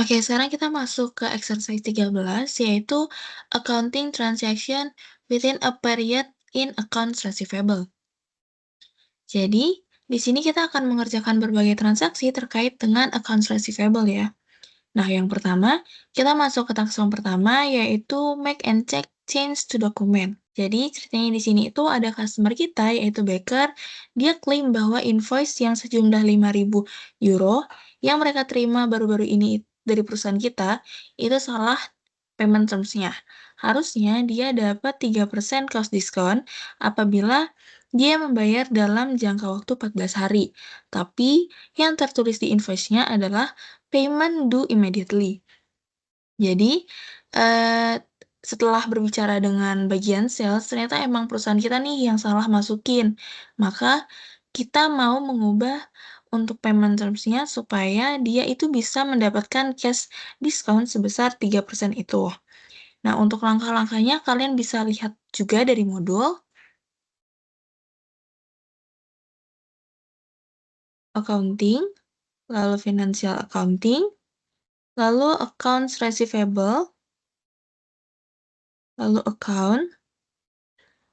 Oke, sekarang kita masuk ke exercise 13, yaitu accounting transaction within a period in accounts receivable. Jadi, di sini kita akan mengerjakan berbagai transaksi terkait dengan accounts receivable ya. Nah, yang pertama, kita masuk ke task yang pertama, yaitu make and check change to document. Jadi, ceritanya di sini itu ada customer kita, yaitu Baker, dia klaim bahwa invoice yang sejumlah 5.000 euro yang mereka terima baru-baru ini dari perusahaan kita, itu salah payment terms-nya. Harusnya dia dapat 3% cost discount apabila dia membayar dalam jangka waktu 14 hari. Tapi, yang tertulis di invoice-nya adalah payment due immediately. Jadi, eee, setelah berbicara dengan bagian sales, ternyata emang perusahaan kita nih yang salah masukin. Maka, kita mau mengubah untuk payment terms-nya supaya dia itu bisa mendapatkan cash discount sebesar 3% itu. Nah, untuk langkah-langkahnya kalian bisa lihat juga dari modul accounting, lalu financial accounting, lalu accounts receivable, lalu account,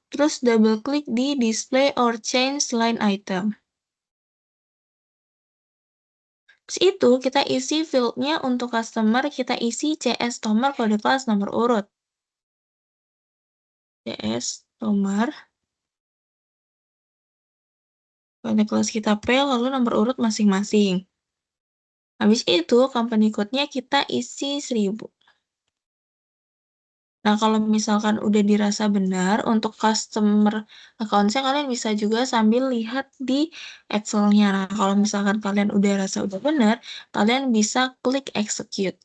terus double klik di display or change line item. Terus itu kita isi field-nya untuk customer, kita isi CS nomor kode kelas nomor urut. CS nomor kode kelas kita P, lalu nomor urut masing-masing. Habis itu, company code-nya kita isi 1000. Nah, kalau misalkan udah dirasa benar untuk customer account-nya, kalian bisa juga sambil lihat di Excel-nya. Nah, kalau misalkan kalian udah rasa udah benar, kalian bisa klik execute.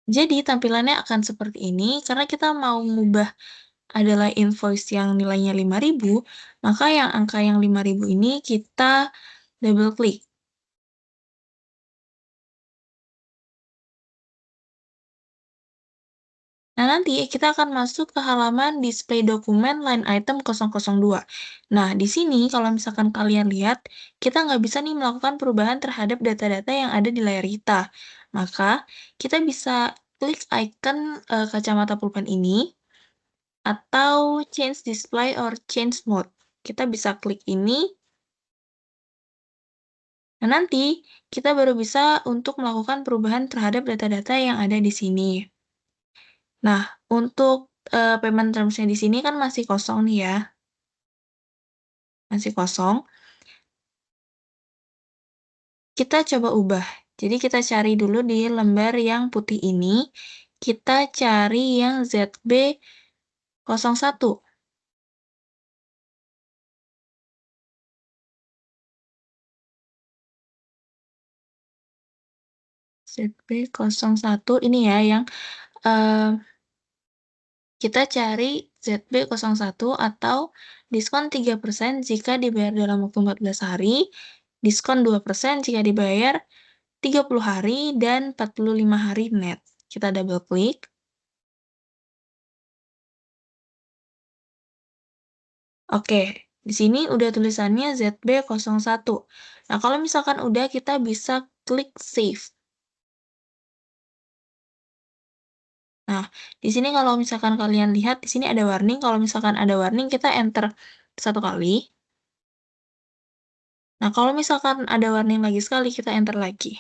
Jadi, tampilannya akan seperti ini, karena kita mau mengubah adalah invoice yang nilainya 5.000, maka yang angka yang 5.000 ini kita double klik. Nah, nanti kita akan masuk ke halaman display dokumen line item 002. Nah, di sini kalau misalkan kalian lihat, kita nggak bisa nih melakukan perubahan terhadap data-data yang ada di layar kita. Maka, kita bisa klik icon kacamata pulpen ini, atau change display or change mode. Kita bisa klik ini, nah nanti kita baru bisa untuk melakukan perubahan terhadap data-data yang ada di sini. Nah, untuk, payment terms-nya di sini kan masih kosong nih ya, masih kosong. Kita coba ubah. Jadi kita cari dulu di lembar yang putih ini, kita cari yang ZB01. ZB01 ini ya yang, eee, kita cari ZB01 atau diskon 3% jika dibayar dalam waktu 14 hari, diskon 2% jika dibayar 30 hari, dan 45 hari net. Kita double klik. Oke, di sini udah tulisannya ZB01. Nah, kalau misalkan udah, kita bisa klik save. Nah, di sini kalau misalkan kalian lihat, di sini ada warning. Kalau misalkan ada warning, kita enter satu kali. Nah, kalau misalkan ada warning lagi sekali, kita enter lagi.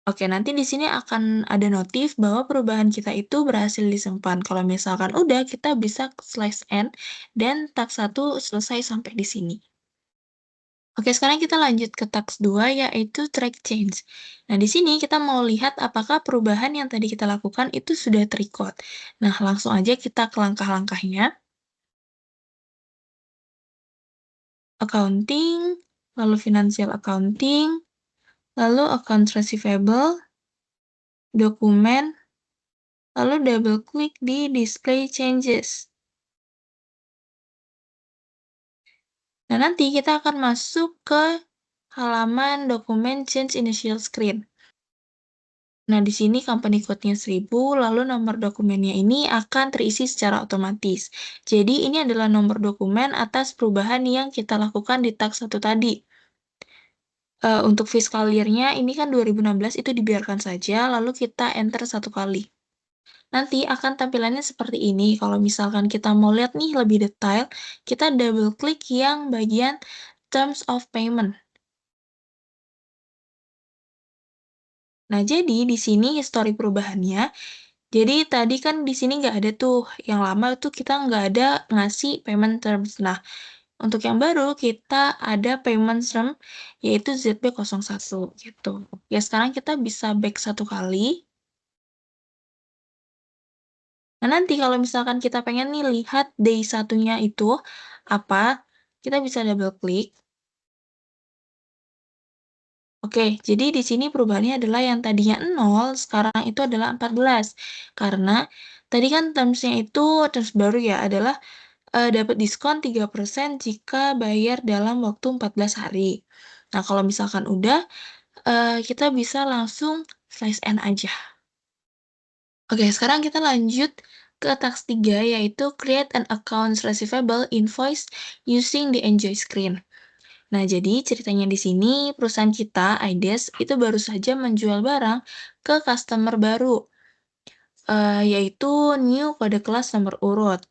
Oke, nanti di sini akan ada notif bahwa perubahan kita itu berhasil disimpan. Kalau misalkan udah, kita bisa slash end, dan task 1 selesai sampai di sini. Oke, sekarang kita lanjut ke task 2, yaitu track change. Nah, di sini kita mau lihat apakah perubahan yang tadi kita lakukan itu sudah terrecord. Nah, langsung aja kita ke langkah-langkahnya. Accounting, lalu financial accounting, lalu accounts receivable, dokumen, lalu double klik di display changes. Nah, nanti kita akan masuk ke halaman dokumen change initial screen. Nah, di sini company code-nya 1000, lalu nomor dokumennya ini akan terisi secara otomatis. Jadi, ini adalah nomor dokumen atas perubahan yang kita lakukan di tag 1 tadi. Untuk fiscal year-nya ini kan 2016 itu dibiarkan saja, lalu kita enter 1 kali. Nanti akan tampilannya seperti ini. Kalau misalkan kita mau lihat nih lebih detail, kita double klik yang bagian Terms of Payment. Nah, jadi di sini histori perubahannya. Jadi tadi kan di sini nggak ada tuh, yang lama tuh kita nggak ada ngasih payment terms. Nah, untuk yang baru kita ada payment term, yaitu ZB01 gitu. Ya, sekarang kita bisa back 1 kali. Nah, nanti kalau misalkan kita pengen nih lihat day 1-nya itu apa, kita bisa double klik. Oke, jadi di sini perubahannya adalah yang tadinya 0, sekarang itu adalah 14. Karena tadi kan terms-nya itu, terms baru ya, adalah dapat diskon 3% jika bayar dalam waktu 14 hari. Nah, kalau misalkan udah, kita bisa langsung slice end aja. Oke, sekarang kita lanjut ke task 3, yaitu create an accounts receivable invoice using the enjoy screen. Nah, jadi ceritanya di sini perusahaan kita, iDesk, itu baru saja menjual barang ke customer baru, yaitu new kode kelas nomor urut.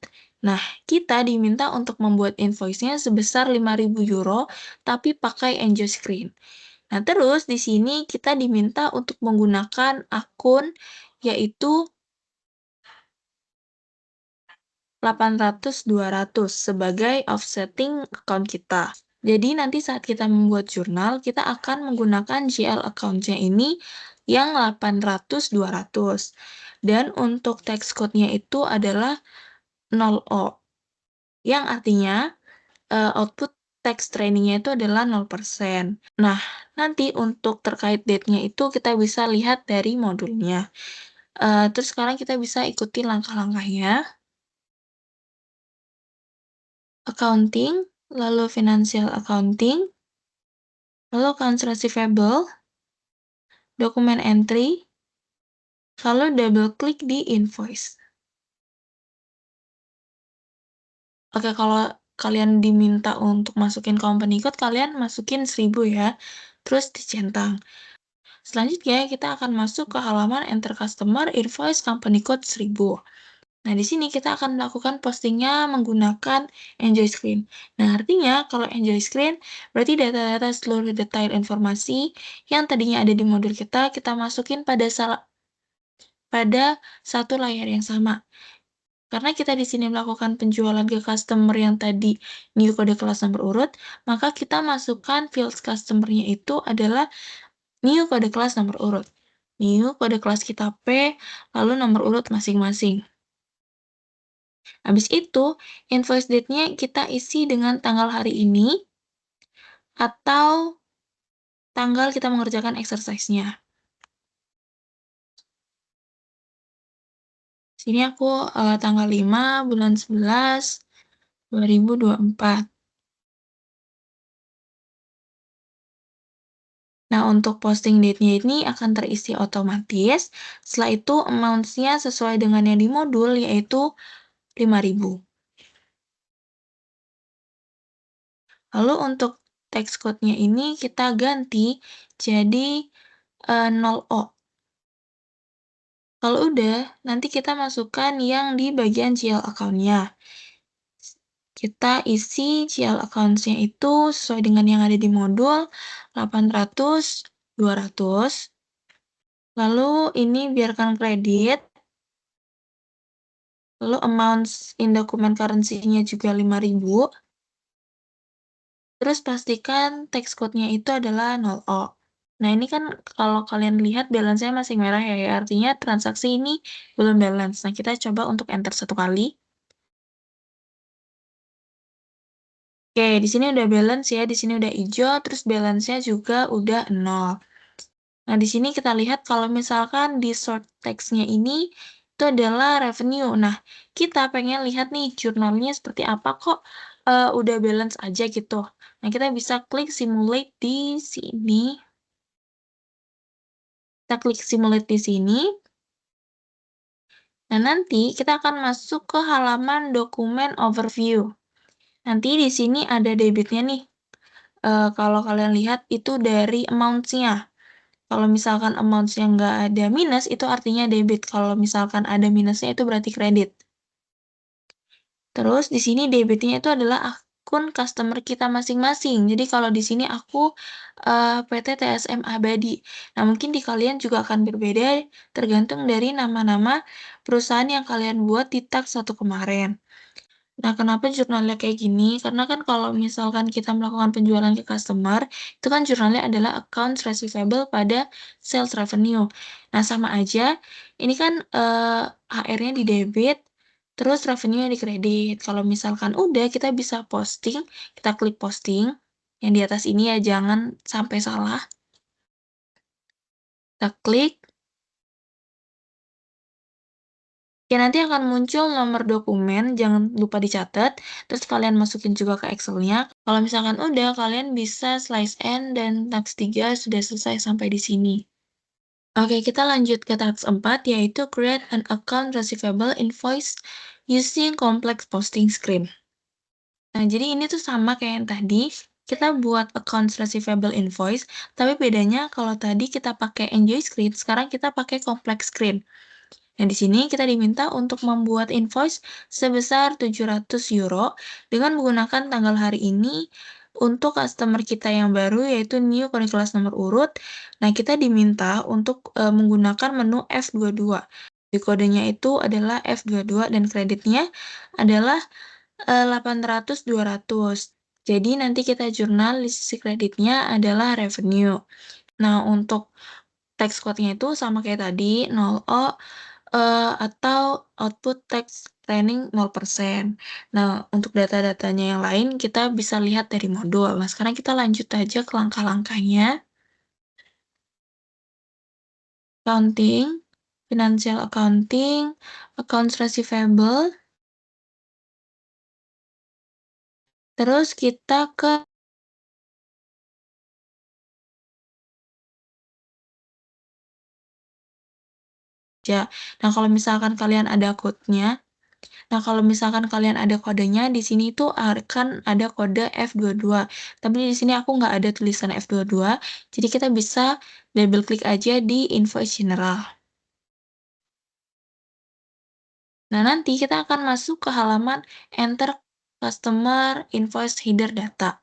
Nah, kita diminta untuk membuat invoice-nya sebesar 5.000 euro, tapi pakai Enjoy Screen. Nah, terus di sini kita diminta untuk menggunakan akun, yaitu 800-200 sebagai offsetting account kita. Jadi nanti saat kita membuat jurnal, kita akan menggunakan GL account-nya ini yang 800-200. Dan untuk text code-nya itu adalah 0O, yang artinya output text training-nya itu adalah 0%. Nah, nanti untuk terkait date-nya itu kita bisa lihat dari modulnya. Terus sekarang kita bisa ikuti langkah-langkahnya. Accounting, lalu financial accounting, lalu accounts receivable, dokumen entry, lalu double klik di invoice. Oke, kalau kalian diminta untuk masukin company code, kalian masukin 1000 ya, terus dicentang. Selanjutnya, kita akan masuk ke halaman enter customer invoice company code 1000. Nah, di sini kita akan melakukan postingnya menggunakan Enjoy Screen. Nah, artinya kalau Enjoy Screen, berarti data-data seluruh detail informasi yang tadinya ada di modul kita masukin pada satu layar yang sama. Karena kita di sini melakukan penjualan ke customer yang tadi new kode kelas nomor urut, maka kita masukkan fields customer-nya itu adalah new kode kelas nomor urut. New kode kelas kita P, lalu nomor urut masing-masing. Habis itu, invoice date-nya kita isi dengan tanggal hari ini atau tanggal kita mengerjakan exercise-nya. Sini aku tanggal 5 bulan 11 2024. Nah, untuk posting date-nya ini akan terisi otomatis. Setelah itu, amounts-nya sesuai dengan yang di modul, yaitu 5.000. Lalu untuk text code-nya ini kita ganti jadi 0O. Kalau udah, nanti kita masukkan yang di bagian GL account-nya. Kita isi GL accounts-nya itu sesuai dengan yang ada di modul 800-200. Lalu ini biarkan kredit. Lalu amounts in document currency-nya juga 5.000. Terus pastikan text code-nya itu adalah 0O. Nah, ini kan kalau kalian lihat balance-nya masih merah ya, artinya transaksi ini belum balance. Nah, kita coba untuk enter 1 kali. Oke, di sini udah balance ya, di sini udah hijau, terus balance-nya juga udah 0. Nah, di sini kita lihat kalau misalkan di short text-nya ini, itu adalah revenue. Nah, kita pengen lihat nih jurnalnya seperti apa kok udah balance aja gitu. Nah, kita bisa klik simulate di sini. Kita klik simulate di sini. Nah, nanti kita akan masuk ke halaman dokumen overview. Nanti di sini ada debitnya nih. Kalau kalian lihat itu dari amounts-nya. Kalau misalkan amounts-nya nggak ada minus, itu artinya debit. Kalau misalkan ada minusnya, itu berarti kredit. Terus di sini debitnya itu adalah akun customer kita masing-masing. Jadi kalau di sini aku PT TSM Abadi. Nah, mungkin di kalian juga akan berbeda tergantung dari nama-nama perusahaan yang kalian buat di tag 1 kemarin. Nah, kenapa jurnalnya kayak gini? Karena kan kalau misalkan kita melakukan penjualan ke customer, itu kan jurnalnya adalah accounts receivable pada sales revenue. Nah, sama aja, ini kan HR-nya di debit, terus revenue-nya di kredit. Kalau misalkan udah, kita bisa posting, kita klik posting, yang di atas ini ya, jangan sampai salah. Kita klik, ya nanti akan muncul nomor dokumen, jangan lupa dicatat, terus kalian masukin juga ke Excel-nya. Kalau misalkan udah, kalian bisa slice end dan task 3 sudah selesai sampai di sini. Oke, kita lanjut ke task 4, yaitu create an account receivable invoice using complex posting script. Nah, jadi ini tuh sama kayak yang tadi, kita buat accounts receivable invoice, tapi bedanya kalau tadi kita pakai enjoy script, sekarang kita pakai complex script. Nah, di sini kita diminta untuk membuat invoice sebesar €700 dengan menggunakan tanggal hari ini untuk customer kita yang baru, yaitu new kode kelas nomor urut. Nah, kita diminta untuk menggunakan menu F22. Di kodenya itu adalah F22 dan kreditnya adalah 800-200. Jadi nanti kita jurnal di sisi kreditnya adalah revenue. Nah, untuk teks code-nya itu sama kayak tadi, 0O, atau output text training 0%. Nah, untuk data-datanya yang lain kita bisa lihat dari modul. Nah, sekarang kita lanjut aja ke langkah-langkahnya. Accounting, financial accounting, accounts receivable, terus kita ke kerja. Nah, kalau misalkan kalian ada code-nya, nah, kalau misalkan kalian ada kodenya, di sini tuh akan ada kode F22. Tapi di sini aku nggak ada tulisan F22, jadi kita bisa double klik aja di invoice general. Nah, nanti kita akan masuk ke halaman enter customer invoice header data.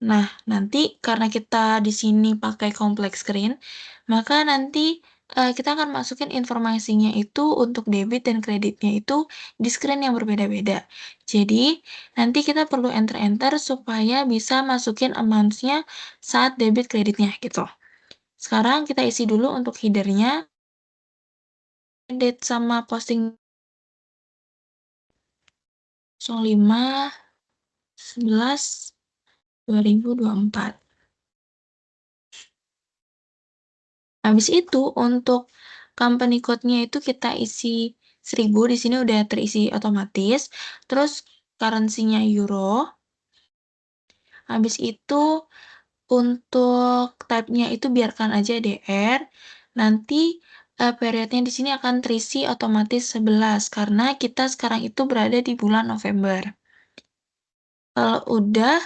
Nah, nanti karena kita di sini pakai complex screen, maka nanti kita akan masukin informasinya itu untuk debit dan kreditnya itu di screen yang berbeda-beda. Jadi, nanti kita perlu enter-enter supaya bisa masukin amounts-nya saat debit kreditnya gitu. Sekarang kita isi dulu untuk header-nya, date sama posting 05/11/2024. Habis itu untuk company code-nya itu kita isi 1000, di sini udah terisi otomatis, terus currency-nya euro, habis itu untuk type-nya itu biarkan aja DR, nanti periodnya di sini akan terisi otomatis 11, karena kita sekarang itu berada di bulan November. Kalau udah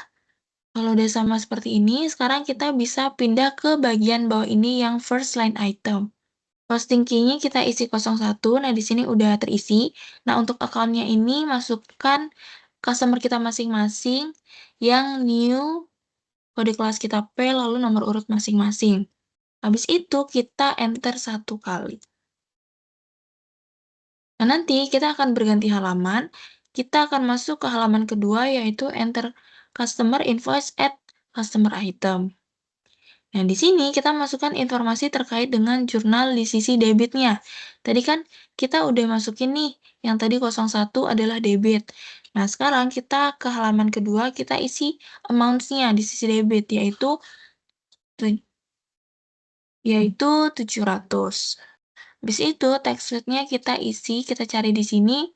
Kalau udah sama seperti ini, sekarang kita bisa pindah ke bagian bawah ini yang first line item. Posting key-nya kita isi 01, nah di sini udah terisi. Nah, untuk account-nya ini masukkan customer kita masing-masing yang new, kode kelas kita P, lalu nomor urut masing-masing. Habis itu kita enter 1 kali. Nah, nanti kita akan berganti halaman. Kita akan masuk ke halaman kedua, yaitu enter customer invoice at customer item. Nah, di sini kita masukkan informasi terkait dengan jurnal di sisi debitnya. Tadi kan kita udah masukin nih, yang tadi 01 adalah debit. Nah, sekarang kita ke halaman kedua, kita isi amounts-nya di sisi debit, yaitu 700. Habis itu, tax rate-nya kita isi, kita cari di sini,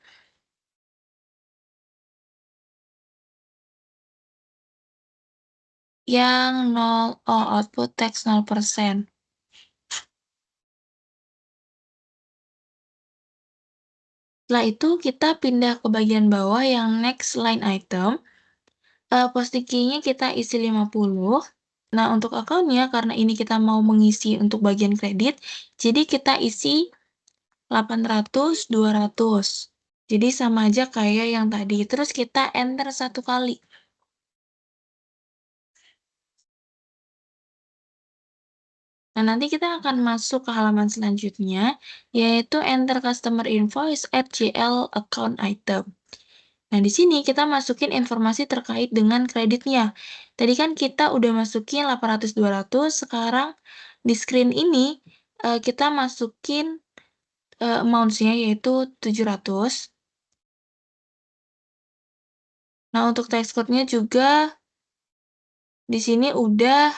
yang 0, output tax 0%. Setelah itu kita pindah ke bagian bawah yang next line item, posting key-nya kita isi 50. Nah, untuk akunnya karena ini kita mau mengisi untuk bagian kredit, jadi kita isi 800, 200. Jadi sama aja kayak yang tadi, terus kita enter satu kali. Nah, nanti kita akan masuk ke halaman selanjutnya, yaitu enter customer invoice at GL account item. Nah, di sini kita masukin informasi terkait dengan kreditnya. Tadi kan kita udah masukin 800, 200, sekarang di screen ini kita masukin amounts-nya yaitu 700. Nah, untuk tax code-nya juga di sini udah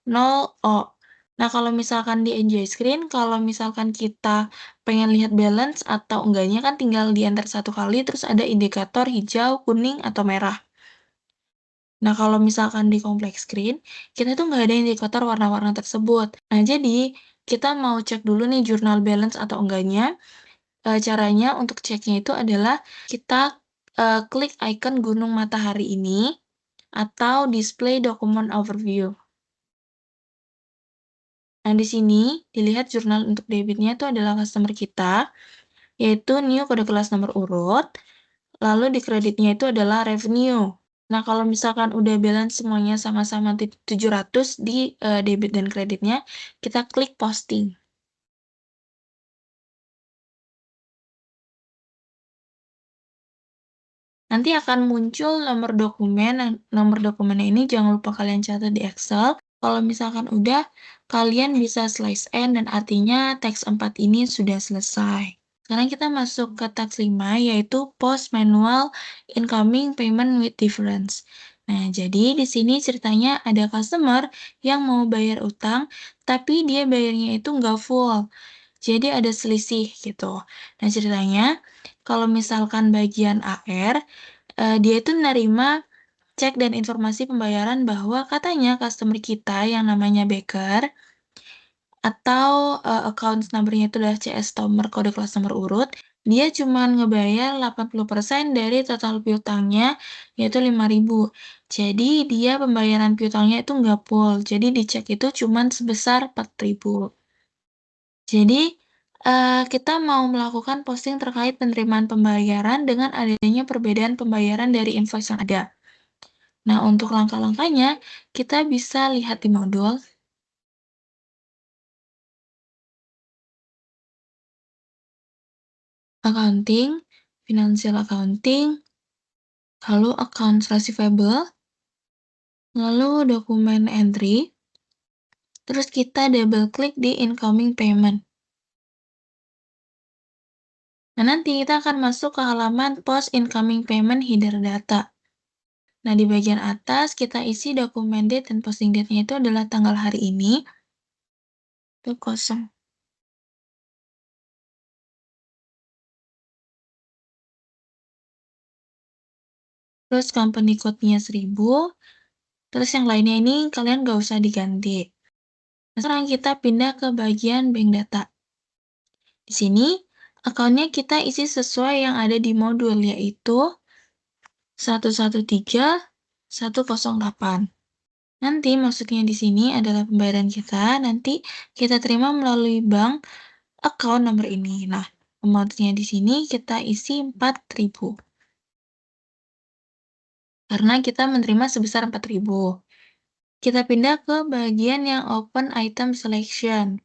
0O. Nah, kalau misalkan di enjoy screen, kalau misalkan kita pengen lihat balance atau enggaknya kan tinggal di enter satu kali, terus ada indikator hijau, kuning, atau merah. Nah, kalau misalkan di complex screen, kita tuh nggak ada indikator warna-warna tersebut. Nah, jadi kita mau cek dulu nih jurnal balance atau enggaknya. Caranya untuk ceknya itu adalah kita klik icon gunung matahari ini, atau display document overview. Nah, di sini dilihat jurnal untuk debitnya itu adalah customer kita, yaitu new kode kelas nomor urut, lalu di kreditnya itu adalah revenue. Nah, kalau misalkan udah balance semuanya sama-sama 700 di debit dan kreditnya, kita klik posting. Nanti akan muncul nomor dokumen. Nah, nomor dokumennya ini jangan lupa kalian catat di Excel. Kalau misalkan udah, kalian bisa slice N dan artinya teks 4 ini sudah selesai. Sekarang kita masuk ke task 5, yaitu post manual incoming payment with difference. Nah, jadi di sini ceritanya ada customer yang mau bayar utang, tapi dia bayarnya itu nggak full. Jadi ada selisih gitu. Nah, ceritanya kalau misalkan bagian AR, dia itu nerima cek dan informasi pembayaran bahwa katanya customer kita yang namanya Baker atau account number-nya itu adalah CS Tomer kode kelas nomor urut, dia cuman ngebayar 80% dari total piutangnya, yaitu 5.000. Jadi dia pembayaran piutangnya itu nggak full, jadi dicek itu cuman sebesar 4.000. Jadi, kita mau melakukan posting terkait penerimaan pembayaran dengan adanya perbedaan pembayaran dari invoice yang ada. Nah, untuk langkah-langkahnya, kita bisa lihat di modul accounting, financial accounting, lalu accounts receivable, lalu dokumen entry, terus kita double klik di incoming payment. Nah, nanti kita akan masuk ke halaman post incoming payment header data. Nah, di bagian atas kita isi dokumen date dan posting date-nya itu adalah tanggal hari ini, itu kosong. Terus company code-nya 1000, terus yang lainnya ini kalian nggak usah diganti. Nah, sekarang kita pindah ke bagian bank data. Di sini, akunnya kita isi sesuai yang ada di modul, yaitu 113.108. Nanti maksudnya di sini adalah pembayaran kita, nanti kita terima melalui bank account nomor ini. Nah, amount-nya di sini kita isi 4.000. Karena kita menerima sebesar 4.000. Kita pindah ke bagian yang open item selection.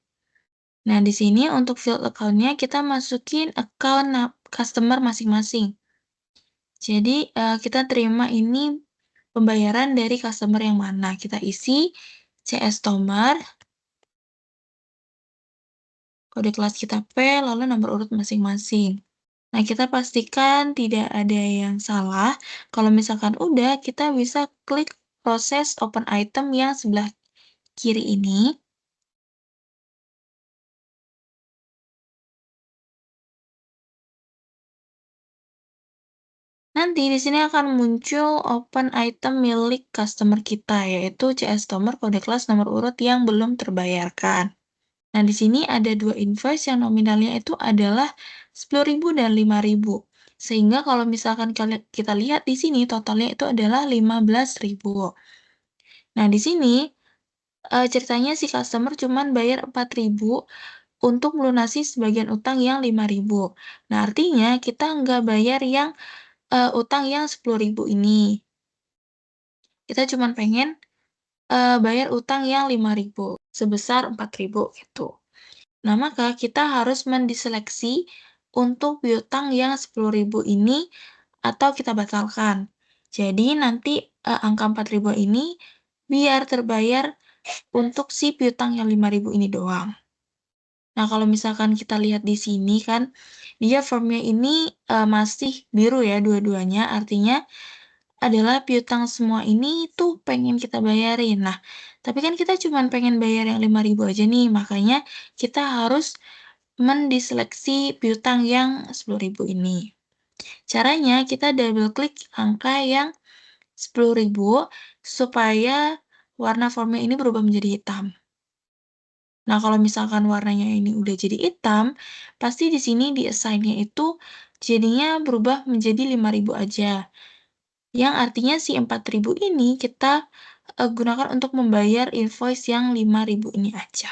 Nah, di sini untuk field account-nya kita masukin account customer masing-masing. Jadi, kita terima ini pembayaran dari customer yang mana. Kita isi CS Tomer, kode kelas kita P, lalu nomor urut masing-masing. Nah, kita pastikan tidak ada yang salah. Kalau misalkan udah, kita bisa klik proses open item yang sebelah kiri ini. Nanti di sini akan muncul open item milik customer kita, yaitu CS Tomer kode kelas nomor urut yang belum terbayarkan. Nah, di sini ada dua invoice yang nominalnya itu adalah 10.000 dan 5.000. Sehingga kalau misalkan kita lihat di sini totalnya itu adalah 15.000. Nah, di sini ceritanya si customer cuman bayar 4.000 untuk melunasi sebagian utang yang 5.000. Nah, artinya kita nggak bayar yang utang yang 10.000 ini. Kita cuman pengen bayar utang yang 5.000 sebesar 4.000 gitu. Nah, maka kita harus mendiseleksi untuk piutang yang 10.000 ini atau kita batalkan. Jadi nanti angka 4.000 ini biar terbayar untuk si piutang yang 5.000 ini doang. Nah, kalau misalkan kita lihat di sini kan, dia formnya ini masih biru ya dua-duanya, artinya adalah piutang semua ini tuh pengen kita bayarin. Nah, tapi kan kita cuma pengen bayar yang 5.000 aja nih, makanya kita harus mendiseleksi piutang yang 10.000 ini. Caranya kita double klik angka yang 10.000 supaya warna formnya ini berubah menjadi hitam. Nah, kalau misalkan warnanya ini udah jadi hitam, pasti di sini di assign-nya itu jadinya berubah menjadi 5.000 aja. Yang artinya si 4.000 ini kita gunakan untuk membayar invoice yang 5.000 ini aja.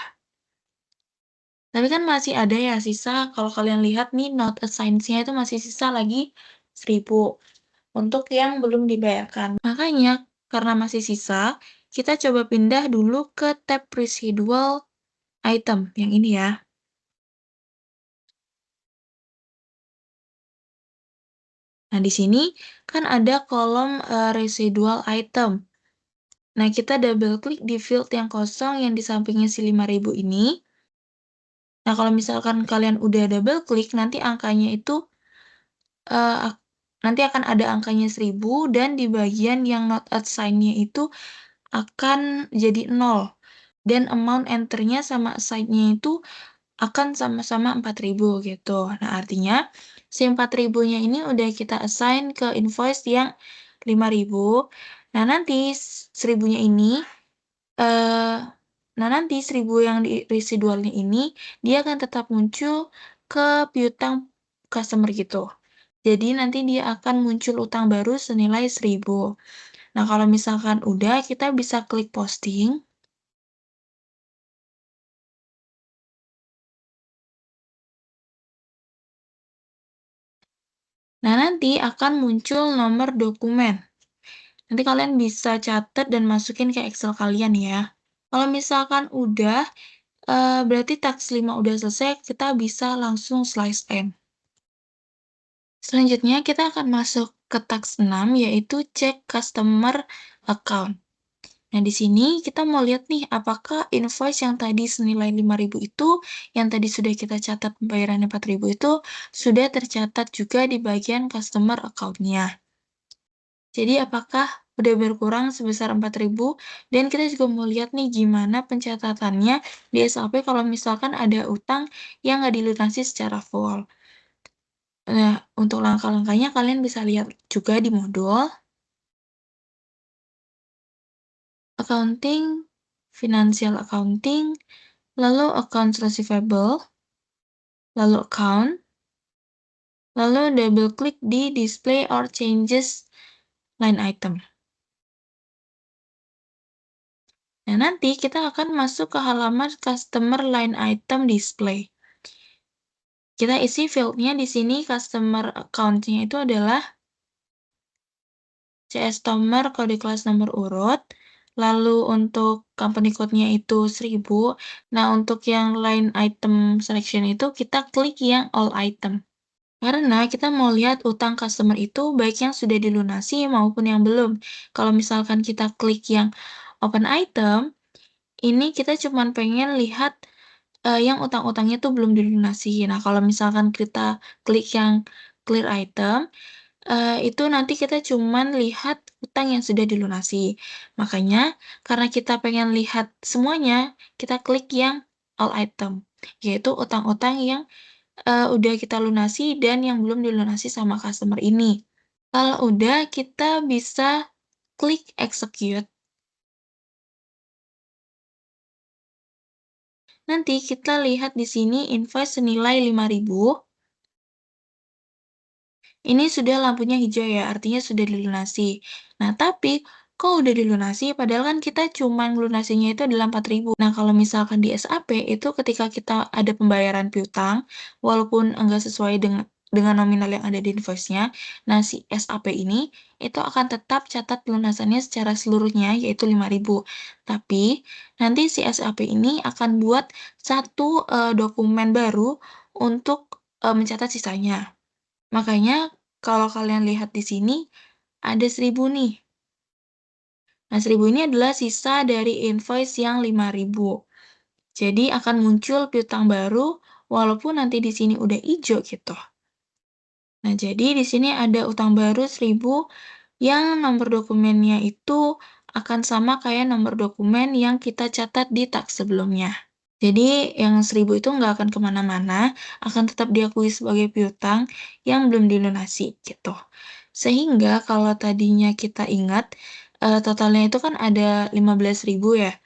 Tapi kan masih ada ya sisa, kalau kalian lihat nih not assigned-nya itu masih sisa lagi 1.000 untuk yang belum dibayarkan. Makanya, karena masih sisa, kita coba pindah dulu ke tab residual item, yang ini ya. Nah, di sini kan ada kolom residual item. Nah, kita double klik di field yang kosong yang di sampingnya si 5.000 ini. Nah, kalau misalkan kalian udah double klik, nanti angkanya itu nanti akan ada angkanya 1.000 dan di bagian yang not assigned-nya itu akan jadi 0. Dan amount enter-nya sama assign-nya itu akan sama-sama 4.000 gitu. Nah, artinya si 4.000-nya ini udah kita assign ke invoice yang 5.000. Nah, nanti 1.000-nya ini eh nah nanti 1.000 yang di residualnya ini dia akan tetap muncul ke piutang customer gitu. Jadi nanti dia akan muncul utang baru senilai 1.000. Nah, kalau misalkan udah kita bisa klik posting. Nah, nanti akan muncul nomor dokumen. Nanti kalian bisa catat dan masukin ke Excel kalian ya. Kalau misalkan udah, berarti task 5 udah selesai, kita bisa langsung slice end. Selanjutnya, kita akan masuk ke task 6, yaitu cek customer account. Nah, di sini kita mau lihat nih, apakah invoice yang tadi senilai 5.000 itu, yang tadi sudah kita catat pembayarannya 4.000 itu, sudah tercatat juga di bagian customer account-nya. Jadi apakah udah berkurang sebesar 4.000? Dan kita juga mau lihat nih gimana pencatatannya di SAP kalau misalkan ada utang yang nggak dilunasi secara full. Nah, untuk langkah-langkahnya kalian bisa lihat juga di modul accounting, financial accounting, lalu accounts receivable, lalu account, lalu double klik di display or changes line item. Nah, nanti kita akan masuk ke halaman customer line item display. Kita isi field-nya di sini customer account-nya itu adalah CS Tomer kode kelas nomor urut, lalu untuk company code-nya itu 1.000. Nah, untuk yang line item selection itu kita klik yang all item. Karena kita mau lihat utang customer itu baik yang sudah dilunasi maupun yang belum. Kalau misalkan kita klik yang open item, ini kita cuma pengen lihat yang utang-utangnya tuh belum dilunasi. Nah, kalau misalkan kita klik yang clear item, itu nanti kita cuman lihat utang yang sudah dilunasi. Makanya, karena kita pengen lihat semuanya, kita klik yang all item, yaitu utang-utang yang udah kita lunasi dan yang belum dilunasi sama customer ini. Kalau udah, kita bisa klik execute. nanti kita lihat di sini invoice senilai 5.000. Ini sudah lampunya hijau ya, artinya sudah dilunasi. Nah, tapi kok udah dilunasi padahal kan kita cuma ngelunasinya itu adalah 4.000. Nah, kalau misalkan di SAP itu ketika kita ada pembayaran piutang, walaupun enggak sesuai dengan nominal yang ada di invoice-nya, nah si SAP ini itu akan tetap catat pelunasannya secara seluruhnya yaitu 5.000. Tapi nanti si SAP ini akan buat satu dokumen baru untuk mencatat sisanya. Makanya kalau kalian lihat di sini, ada 1.000 nih. Nah, 1.000 ini adalah sisa dari invoice yang 5.000. Jadi akan muncul piutang baru walaupun nanti di sini udah hijau gitu. Nah, jadi di sini ada utang baru 1.000 yang nomor dokumennya itu akan sama kayak nomor dokumen yang kita catat di tax sebelumnya. Jadi yang 1.000 itu nggak akan kemana-mana, akan tetap diakui sebagai piutang yang belum dilunasi gitu. Sehingga kalau tadinya kita ingat, totalnya itu kan ada 15.000 ya,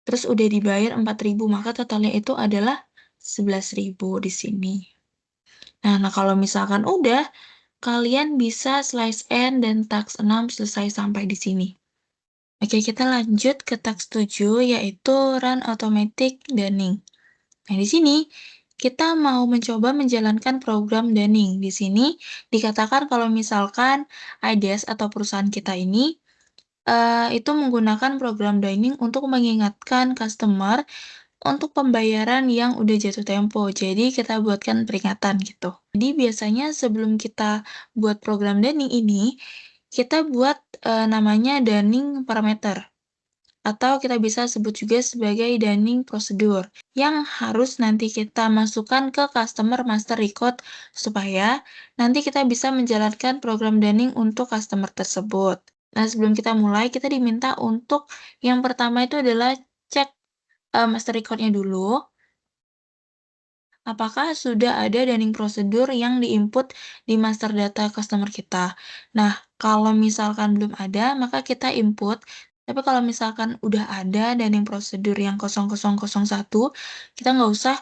terus udah dibayar 4.000, maka totalnya itu adalah 11.000 di sini. Nah, kalau misalkan udah, kalian bisa slice N dan tax 6 selesai sampai di sini. Oke, kita lanjut ke tax 7, yaitu Run Automatic Dunning. Nah, di sini kita mau mencoba menjalankan program Dunning. Di sini dikatakan kalau misalkan IDES atau perusahaan kita ini itu menggunakan program Dunning untuk mengingatkan customer untuk pembayaran yang udah jatuh tempo. Jadi kita buatkan peringatan gitu. Jadi biasanya sebelum kita buat program Dunning ini, kita buat namanya Dunning parameter atau kita bisa sebut juga sebagai dunning prosedur yang harus nanti kita masukkan ke customer master record supaya nanti kita bisa menjalankan program dunning untuk customer tersebut. Nah, sebelum kita mulai, kita diminta untuk yang pertama itu adalah cek master record-nya dulu, apakah sudah ada dunning prosedur yang diinput di master data customer kita. Nah, kalau misalkan belum ada, maka kita input. Tapi kalau misalkan udah ada dunning prosedur yang 0001, kita nggak usah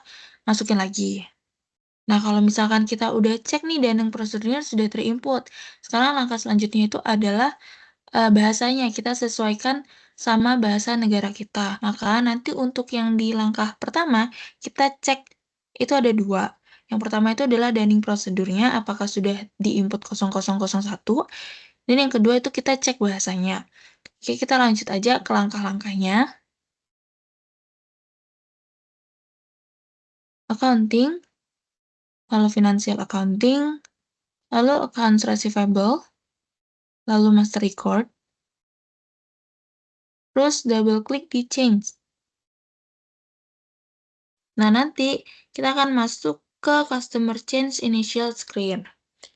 masukin lagi. Nah, kalau misalkan kita udah cek nih dunning prosedurnya sudah terinput, sekarang langkah selanjutnya itu adalah bahasanya kita sesuaikan sama bahasa negara kita. Maka nanti untuk yang di langkah pertama, kita cek itu ada dua. Yang pertama itu adalah dunning prosedurnya, apakah sudah diinput 0001, dan yang kedua itu kita cek bahasanya. Oke, kita lanjut aja ke langkah-langkahnya. Accounting, lalu financial accounting, lalu accounts receivable, lalu master record, terus double klik di change. Nah, nanti kita akan masuk ke Customer Change Initial Screen.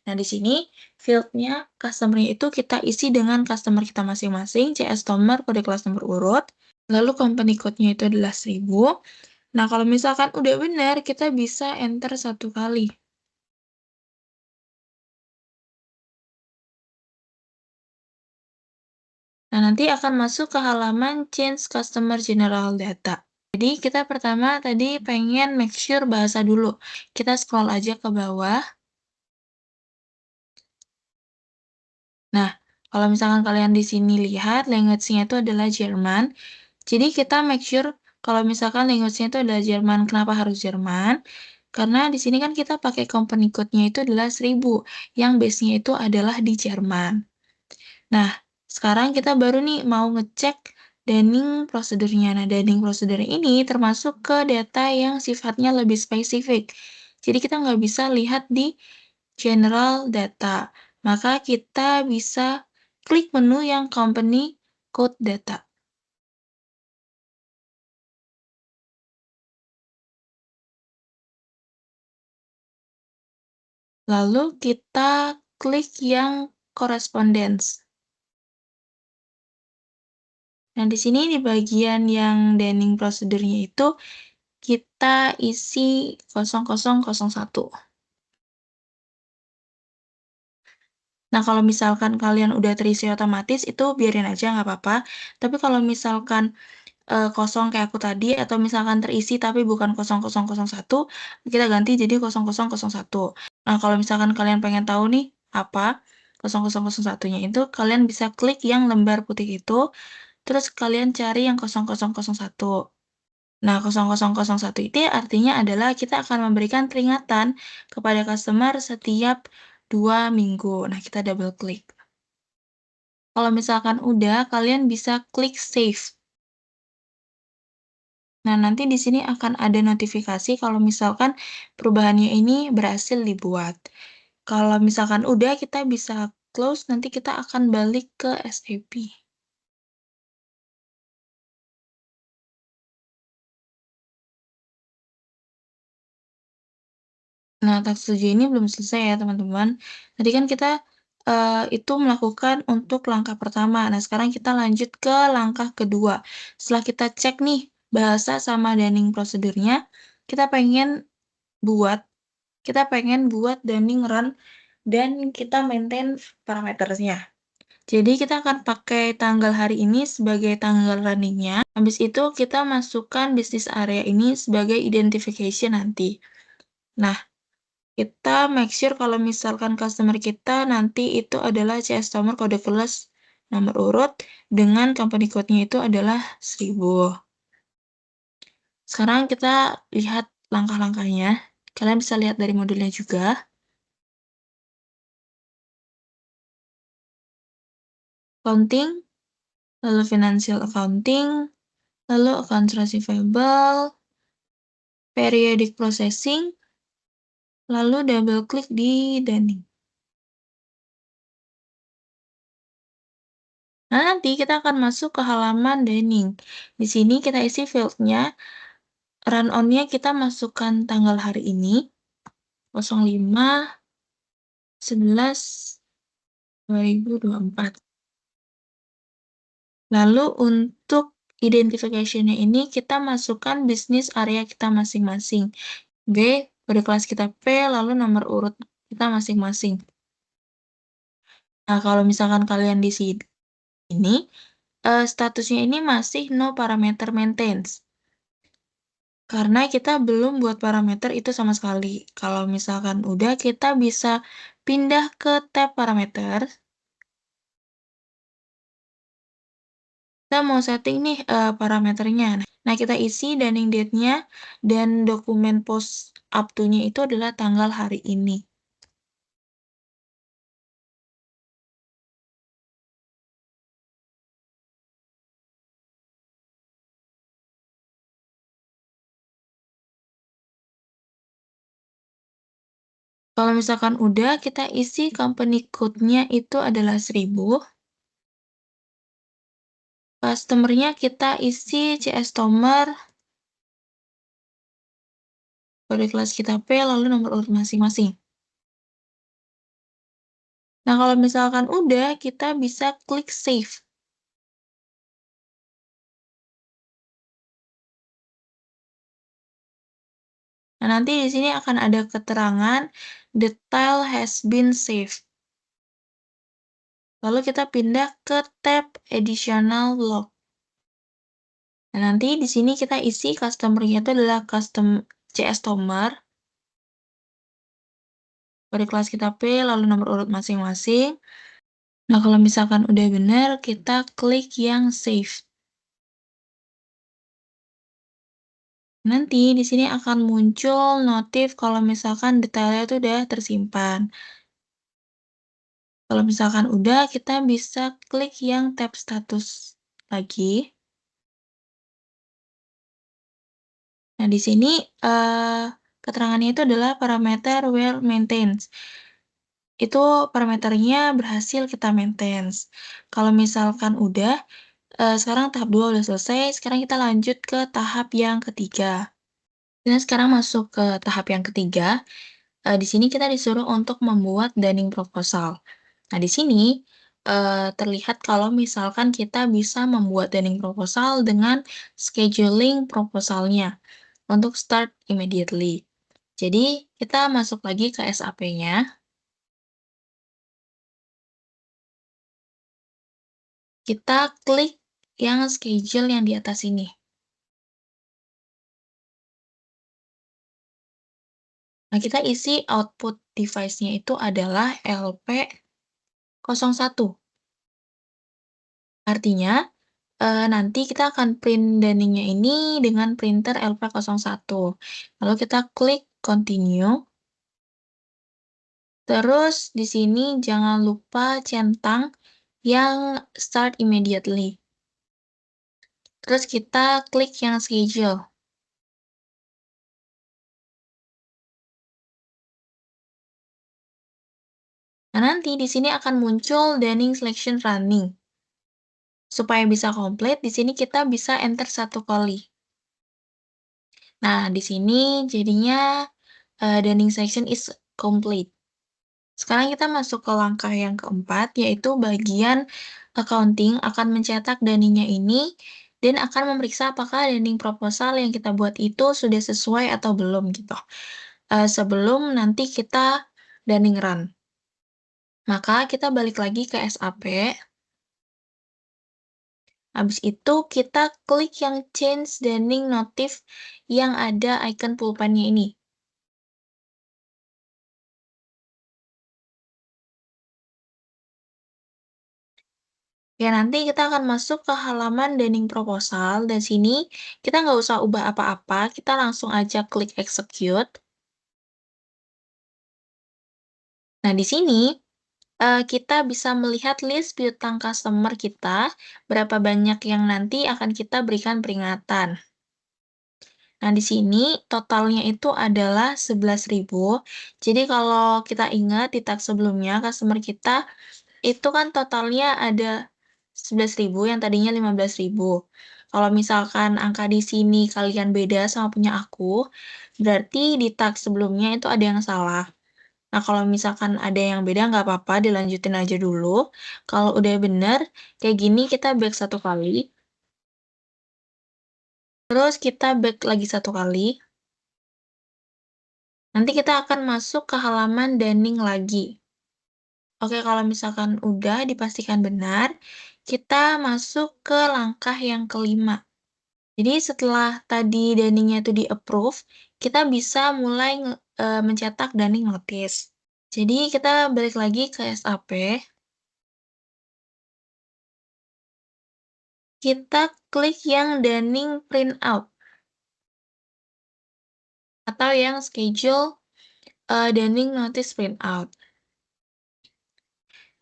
Nah, di sini field-nya customer-nya itu kita isi dengan customer kita masing-masing, CS nomor, kode kelas nomor urut, lalu company code-nya itu adalah 1.000. Nah, kalau misalkan udah benar, kita bisa enter 1 kali. Nah, nanti akan masuk ke halaman Change Customer General Data. Jadi, kita pertama tadi pengen make sure bahasa dulu. Kita scroll aja ke bawah. Nah, kalau misalkan kalian di sini lihat, language-nya itu adalah Jerman. Jadi, kita make sure kalau misalkan language-nya itu adalah Jerman. Kenapa harus Jerman? Karena di sini kan kita pakai company code-nya itu adalah 1.000, yang base-nya itu adalah di Jerman. Nah, sekarang kita baru nih mau ngecek dunning prosedurnya. Nah, dunning prosedur ini termasuk ke data yang sifatnya lebih spesifik. Jadi, kita nggak bisa lihat di general data. Maka kita bisa klik menu yang company code data. Lalu kita klik yang correspondence. Nah, di sini di bagian yang dunning prosedurnya itu kita isi 0001. Nah, kalau misalkan kalian udah terisi otomatis, itu biarin aja nggak apa-apa. Tapi kalau misalkan kosong kayak aku tadi atau misalkan terisi tapi bukan 0001, kita ganti jadi 0001. Nah, kalau misalkan kalian pengen tahu nih, apa 0001-nya itu, kalian bisa klik yang lembar putih itu, terus kalian cari yang 0001. Nah, 0001 itu artinya adalah kita akan memberikan peringatan kepada customer setiap 2 minggu. Nah, kita double klik. Kalau misalkan udah, kalian bisa klik save. Nah, nanti di sini akan ada notifikasi kalau misalkan perubahannya ini berhasil dibuat. Kalau misalkan udah, kita bisa close, nanti kita akan balik ke SAP. Nah, teks setuju ini belum selesai ya, teman-teman. Tadi kan kita itu melakukan untuk langkah pertama. Nah, sekarang kita lanjut ke langkah kedua. Setelah kita cek nih bahasa sama Dunning prosedurnya, kita pengen buat kita pengen buat Dunning run dan kita maintain parametersnya. Jadi kita akan pakai tanggal hari ini sebagai tanggal running-nya. Habis itu kita masukkan bisnis area ini sebagai identification nanti. Nah, kita make sure kalau misalkan customer kita nanti itu adalah CS nomor kode kelas nomor urut dengan company code-nya itu adalah 1000. Sekarang kita lihat langkah-langkahnya. Kalian bisa lihat dari modulnya juga. Accounting, lalu financial accounting, lalu accounts receivable, periodic processing, lalu double klik di Dunning. Nah, nanti kita akan masuk ke halaman Dunning. Di sini kita isi field-nya. Run on-nya kita masukkan tanggal hari ini, 05/11/2024. Lalu untuk identification-nya ini kita masukkan bisnis area kita masing-masing. B, kode kelas kita P, lalu nomor urut kita masing-masing. Nah, kalau misalkan kalian di sini, statusnya ini masih no parameter maintains. Karena kita belum buat parameter itu sama sekali. Kalau misalkan udah, kita bisa pindah ke tab parameter. Kita mau setting nih parameternya. Nah, kita isi dunning date-nya dan dokumen post up to-nya itu adalah tanggal hari ini. Kalau misalkan udah, kita isi company code-nya itu adalah 1000. Customer-nya kita isi CS nomor, kode kelas kita P, lalu nomor urut masing-masing. Nah, kalau misalkan udah, kita bisa klik save. Nah, nanti di sini akan ada keterangan detail has been saved. Lalu kita pindah ke tab additional log. Nah, nanti di sini kita isi customer-nya itu adalah custom CS nomor, kode kelas kita P, lalu nomor urut masing-masing. Nah, kalau misalkan udah benar, kita klik yang save. Nanti di sini akan muncul notif kalau misalkan detailnya itu udah tersimpan. Kalau misalkan udah, kita bisa klik yang tab status lagi. Nah, di sini keterangannya itu adalah parameter well maintained. Itu parameternya berhasil kita maintain. Kalau misalkan udah, sekarang tahap 2 udah selesai, sekarang kita lanjut ke tahap yang ketiga. Kita sekarang masuk ke tahap yang ketiga. Di sini kita disuruh untuk membuat dunning proposal. Nah, di sini terlihat kalau misalkan kita bisa membuat dunning proposal dengan scheduling proposalnya untuk start immediately. Jadi, kita masuk lagi ke SAP-nya. Kita klik yang schedule yang di atas ini. Nah, kita isi output device-nya itu adalah LP01. Artinya, nanti kita akan print Daning-nya ini dengan printer LP01. Lalu kita klik continue. Terus di sini jangan lupa centang yang start immediately. Terus kita klik yang schedule. Nah, nanti di sini akan muncul Daning selection running. Supaya bisa komplit, di sini kita bisa enter 1 kali. Nah, di sini jadinya Daning selection is complete. Sekarang kita masuk ke langkah yang keempat, yaitu bagian accounting akan mencetak Daningnya ini dan akan memeriksa apakah Daning proposal yang kita buat itu sudah sesuai atau belum gitu. Sebelum nanti kita Daning run. Maka kita balik lagi ke SAP. Habis itu kita klik yang change Daning notif yang ada icon pulpennya ini. Ya, nanti kita akan masuk ke halaman Daning proposal, dan sini kita nggak usah ubah apa-apa, kita langsung aja klik execute. Nah, di sini kita bisa melihat list piutang customer kita, berapa banyak yang nanti akan kita berikan peringatan. Nah, di sini totalnya itu adalah 11.000. Jadi kalau kita ingat di tag sebelumnya, customer kita itu kan totalnya ada 11.000 yang tadinya 15.000. Kalau misalkan angka di sini kalian beda sama punya aku, berarti di tag sebelumnya itu ada yang salah. Nah, kalau misalkan ada yang beda nggak apa-apa, dilanjutin aja dulu. Kalau udah bener, kayak gini kita back 1 kali. Terus kita back lagi 1 kali. Nanti kita akan masuk ke halaman Daning lagi. Oke, kalau misalkan udah dipastikan benar, kita masuk ke langkah yang kelima. Jadi setelah tadi Daning-nya itu di-approve, kita bisa mulai mencetak Daning notice. Jadi kita balik lagi ke SAP. Kita klik yang Daning printout atau yang schedule Daning notice printout.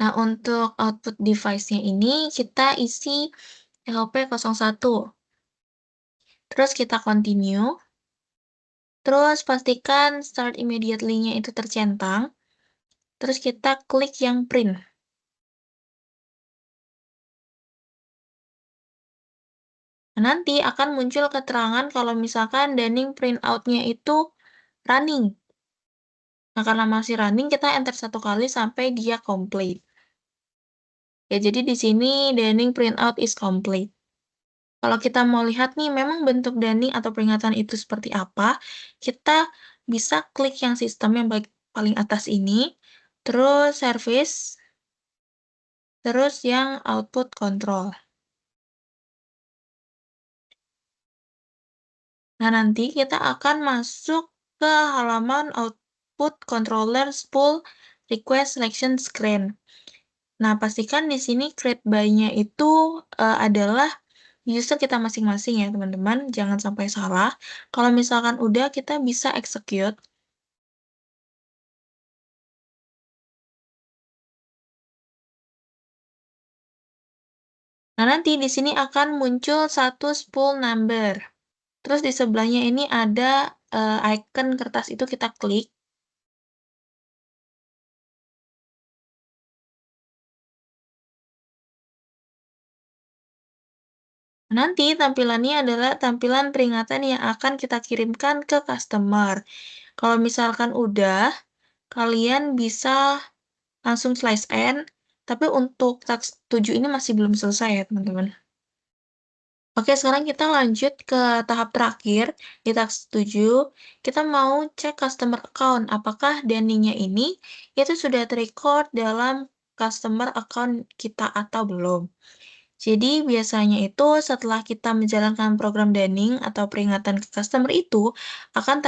Nah, untuk output device-nya ini kita isi LP01. Terus kita continue. Terus pastikan start immediately-nya itu tercentang. Terus kita klik yang print. Nah, nanti akan muncul keterangan kalau misalkan Daning printout-nya itu running. Nah, karena masih running, kita enter 1 kali sampai dia complete. Ya, jadi di sini Daning printout is complete. Kalau kita mau lihat nih, memang bentuk Daning atau peringatan itu seperti apa, kita bisa klik yang sistem yang paling atas ini, terus service, terus yang output control. Nah, nanti kita akan masuk ke halaman output controller spool request selection screen. Nah, pastikan di sini create by-nya itu adalah user kita masing-masing ya, teman-teman. Jangan sampai salah. Kalau misalkan udah, kita bisa execute. Nah, nanti di sini akan muncul satu spool number. Terus di sebelahnya ini ada icon kertas itu kita klik. Nanti tampilannya adalah tampilan peringatan yang akan kita kirimkan ke customer. Kalau misalkan udah, kalian bisa langsung slice end, tapi untuk task 7 ini masih belum selesai ya, teman-teman. Oke, sekarang kita lanjut ke tahap terakhir. Di task 7, kita mau cek customer account. Apakah Daning-nya ini itu sudah terrecord dalam customer account kita atau belum. Jadi biasanya itu setelah kita menjalankan program dunning atau peringatan ke customer itu akan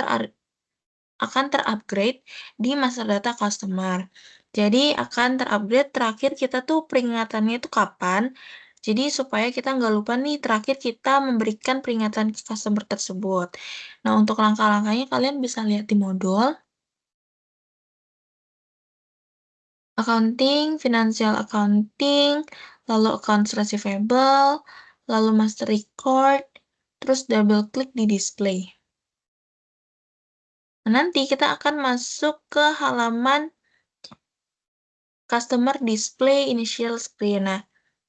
terupgrade di master data customer. Jadi akan terupgrade terakhir kita tuh peringatannya itu kapan. Jadi supaya kita nggak lupa nih terakhir kita memberikan peringatan ke customer tersebut. Nah, untuk langkah-langkahnya kalian bisa lihat di modul accounting, financial accounting, lalu accounts receivable, lalu master record, terus double klik di display. Nah, nanti kita akan masuk ke halaman customer display initial screen. Nah,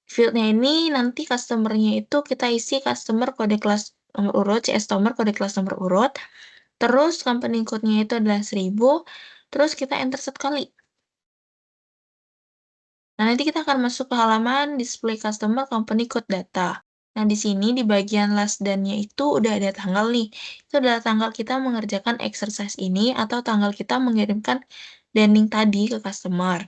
field-nya ini nanti customer-nya itu kita isi customer kode kelas nomor urut, CS nomor kode kelas nomor urut, terus company code-nya itu adalah 1000, terus kita enter satu kali. Nah, nanti kita akan masuk ke halaman display customer company code data. Nah, di sini di bagian last done-nya itu udah ada tanggal nih. Itu adalah tanggal kita mengerjakan exercise ini atau tanggal kita mengirimkan dunning tadi ke customer.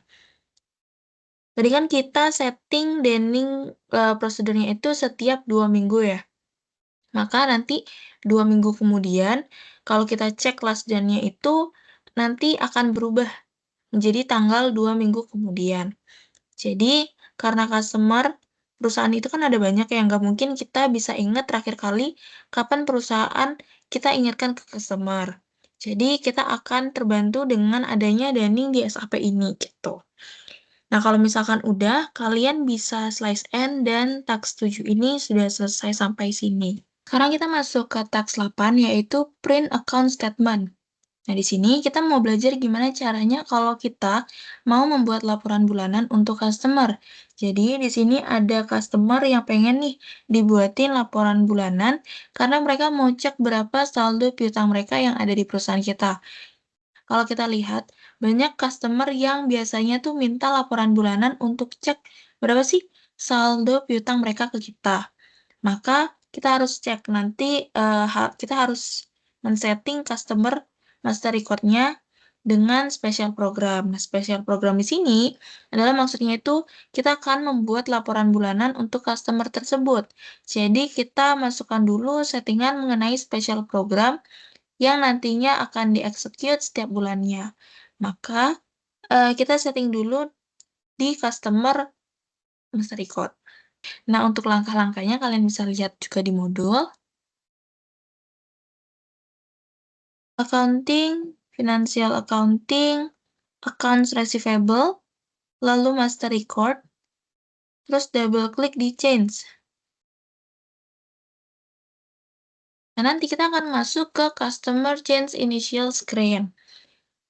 Tadi kan kita setting dunning prosedurnya itu setiap 2 minggu ya. Maka nanti 2 minggu kemudian, kalau kita cek last done-nya itu nanti akan berubah menjadi tanggal 2 minggu kemudian. Jadi, karena perusahaan itu kan ada banyak yang nggak mungkin kita bisa ingat terakhir kali kapan perusahaan kita ingatkan ke customer. Jadi, kita akan terbantu dengan adanya dunning di SAP ini, gitu. Nah, kalau misalkan udah, kalian bisa slice end dan task 7 ini sudah selesai sampai sini. Sekarang kita masuk ke task 8, yaitu print account statement. Nah, di sini kita mau belajar gimana caranya kalau kita mau membuat laporan bulanan untuk customer. Jadi, di sini ada customer yang pengen nih dibuatin laporan bulanan karena mereka mau cek berapa saldo piutang mereka yang ada di perusahaan kita. Kalau kita lihat, banyak customer yang biasanya tuh minta laporan bulanan untuk cek berapa sih saldo piutang mereka ke kita. Maka kita harus cek nanti kita harus men-setting customer master record-nya dengan special program. Nah, special program di sini adalah maksudnya itu kita akan membuat laporan bulanan untuk customer tersebut. Jadi kita masukkan dulu settingan mengenai special program yang nantinya akan di-execute setiap bulannya. Maka kita setting dulu di customer master record. Nah, untuk langkah-langkahnya kalian bisa lihat juga di modul accounting, financial accounting, accounts receivable, lalu master record, terus double klik di change. Nah, nanti kita akan masuk ke customer change initial screen.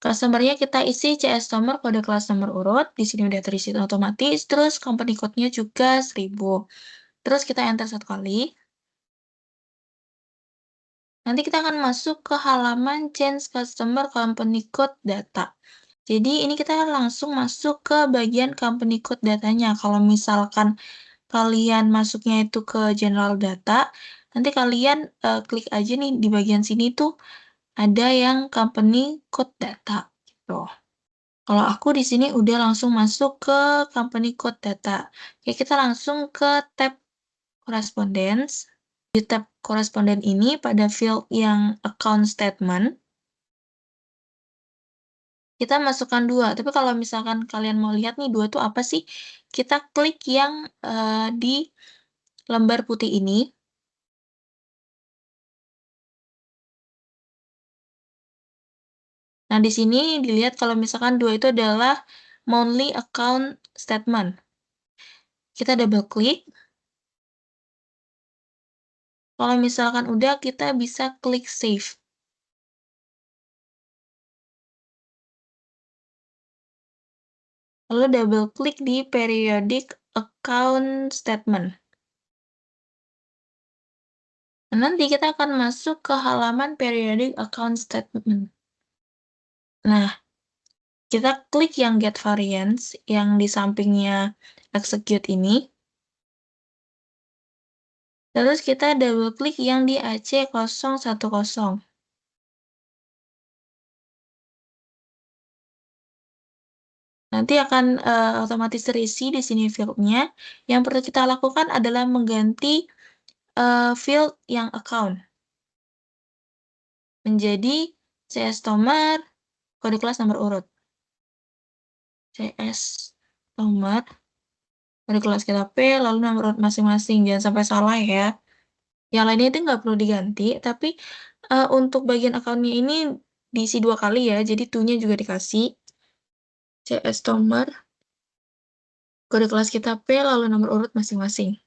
Customer-nya kita isi CS nomor kode kelas nomor urut, di sini udah terisi otomatis, terus company code-nya juga 1000. Terus kita enter satu kali. Nanti kita akan masuk ke halaman change customer company code data. Jadi ini kita langsung masuk ke bagian company code datanya. Kalau misalkan kalian masuknya itu ke general data, nanti kalian klik aja nih di bagian sini tuh ada yang company code data gitu. Kalau aku di sini udah langsung masuk ke company code data. Oke, kita langsung ke tab correspondence. Di tab koresponden ini pada field yang account statement, kita masukkan 2. Tapi kalau misalkan kalian mau lihat nih 2 tuh apa sih? Kita klik yang di lembar putih ini. Nah, di sini dilihat kalau misalkan 2 itu adalah monthly account statement. Kita double klik. Kalau misalkan udah, kita bisa klik save. Lalu double klik di periodic account statement. Nah, nanti kita akan masuk ke halaman periodic account statement. Nah, kita klik yang get variance yang di sampingnya execute ini. Terus kita double klik yang di AC010. Nanti akan otomatis terisi di sini field-nya. Yang perlu kita lakukan adalah mengganti field yang account menjadi CS Tomar, kode kelas nomor urut. CS Tomar, kode kelas kita P, lalu nomor urut masing-masing. Jangan sampai salah ya. Yang lainnya itu nggak perlu diganti, tapi untuk bagian account-nya ini diisi 2 kali ya, jadi to-nya juga dikasih. CS Tomar, kode kelas kita P, lalu nomor urut masing-masing.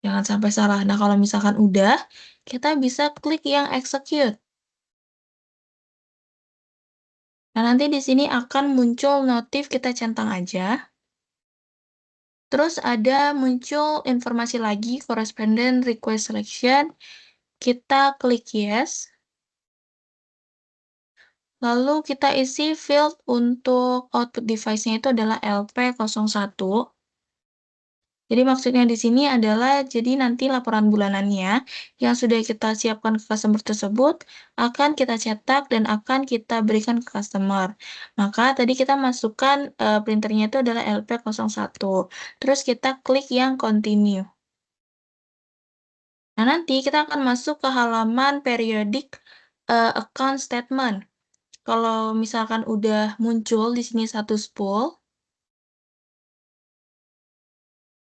Jangan sampai salah. Nah, kalau misalkan udah, kita bisa klik yang execute. Nah, nanti di sini akan muncul notif, kita centang aja. Terus ada muncul informasi lagi, correspondent request selection. Kita klik yes. Lalu kita isi field untuk output device-nya itu adalah LP01. Jadi maksudnya di sini adalah, jadi nanti laporan bulanannya yang sudah kita siapkan ke customer tersebut akan kita cetak dan akan kita berikan ke customer. Maka tadi kita masukkan printernya itu adalah LP01. Terus kita klik yang continue. Nah, nanti kita akan masuk ke halaman periodic account statement. Kalau misalkan udah muncul di sini satu spool,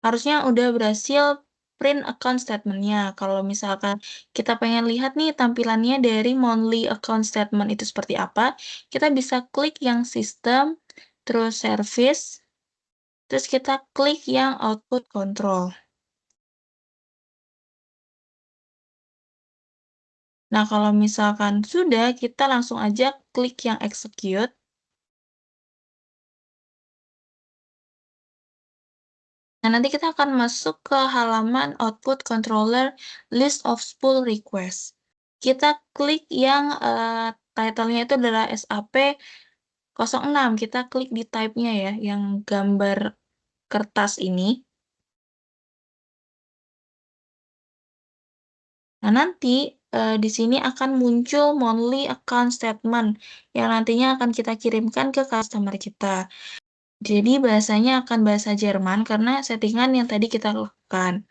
harusnya udah berhasil print account statement-nya. Kalau misalkan kita pengen lihat nih tampilannya dari monthly account statement itu seperti apa, kita bisa klik yang sistem, terus service, terus kita klik yang output control. Nah, kalau misalkan sudah, kita langsung aja klik yang execute. Nah, nanti kita akan masuk ke halaman output controller list of spool request. Kita klik yang title-nya itu adalah SAP 06. Kita klik di type-nya ya, yang gambar kertas ini. Nah, nanti di sini akan muncul monthly account statement yang nantinya akan kita kirimkan ke customer kita. Jadi bahasanya akan bahasa Jerman karena settingan yang tadi kita lakukan.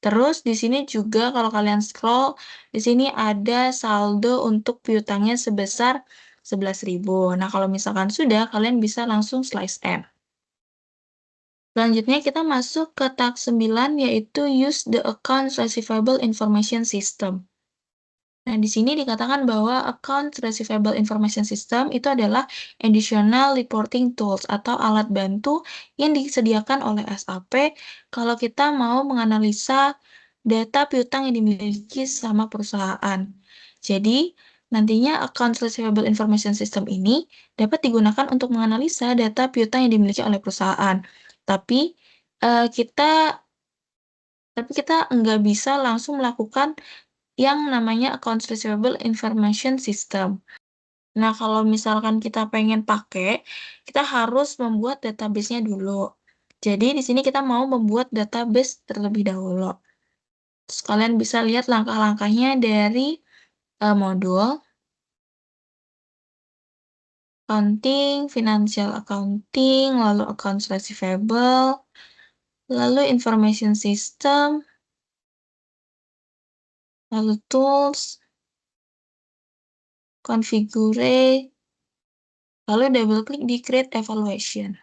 Terus di sini juga kalau kalian scroll, di sini ada saldo untuk piutangnya sebesar 11.000. Nah, kalau misalkan sudah, kalian bisa langsung slice M. Selanjutnya kita masuk ke tab 9, yaitu Use the Account Receivable Information System. Nah, di sini dikatakan bahwa Account Receivable Information System itu adalah additional reporting tools atau alat bantu yang disediakan oleh SAP kalau kita mau menganalisa data piutang yang dimiliki sama perusahaan. Jadi, nantinya Account Receivable Information System ini dapat digunakan untuk menganalisa data piutang yang dimiliki oleh perusahaan. Tapi, kita nggak bisa langsung melakukan yang namanya Accounts Receivable Information System. Nah, kalau misalkan kita pengen pakai, kita harus membuat database-nya dulu. Jadi, di sini kita mau membuat database terlebih dahulu. Terus kalian bisa lihat langkah-langkahnya dari modul, accounting, financial accounting, lalu accounts receivable, lalu information system, lalu tools, configure, lalu double klik di create evaluation.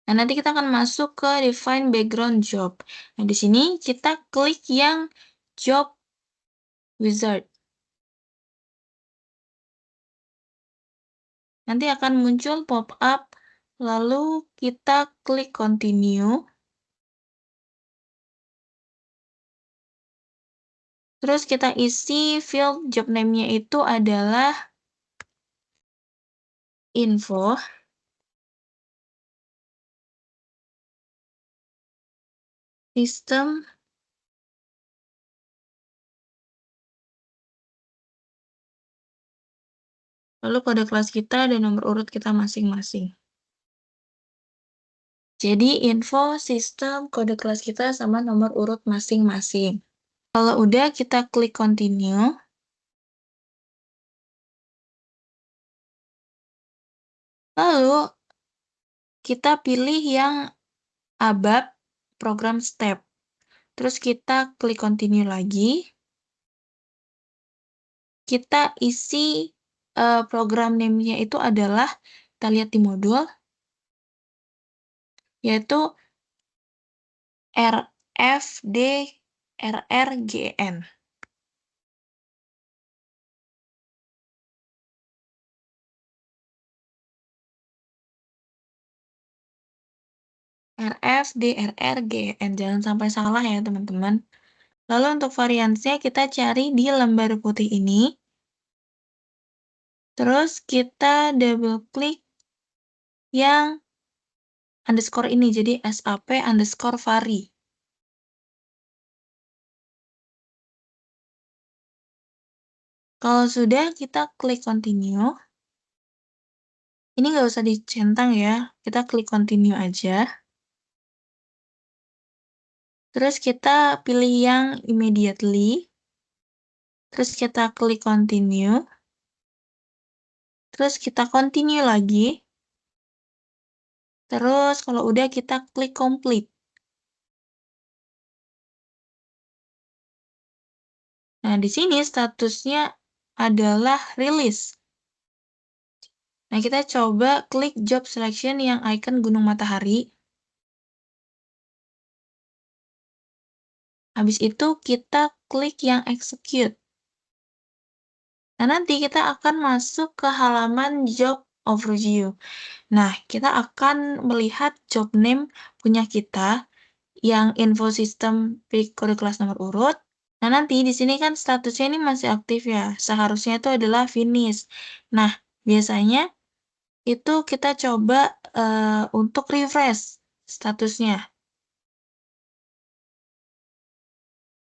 Nah, nanti kita akan masuk ke define background job. Nah, di sini kita klik yang job wizard. Nanti akan muncul pop-up, lalu kita klik continue. Terus kita isi field job name-nya itu adalah info, sistem, lalu kode kelas kita dan nomor urut kita masing-masing. Jadi info, sistem, kode kelas kita sama nomor urut masing-masing. Kalau udah, kita klik continue. Lalu kita pilih yang ABAP program step. Terus kita klik continue lagi. Kita isi program name-nya itu adalah, kita lihat di modul, yaitu RFDRRGN. RFDRRGN, jangan sampai salah ya teman-teman. Lalu untuk variansnya kita cari di lembar putih ini. Terus kita double klik yang underscore ini, jadi SAP_vari. Kalau sudah, kita klik continue. Ini nggak usah dicentang ya, kita klik continue aja. Terus kita pilih yang immediately. Terus kita klik continue. Terus kita continue lagi. Terus kalau udah kita klik complete. Nah, di sini statusnya adalah release. Nah, kita coba klik job selection yang icon gunung matahari. Habis itu kita klik yang execute. Nah, nanti kita akan masuk ke halaman job overview. Nah, kita akan melihat job name punya kita yang info sistem kode kelas nomor urut. Nah, nanti di sini kan statusnya ini masih aktif ya. Seharusnya itu adalah finish. Nah, biasanya itu kita coba untuk refresh statusnya.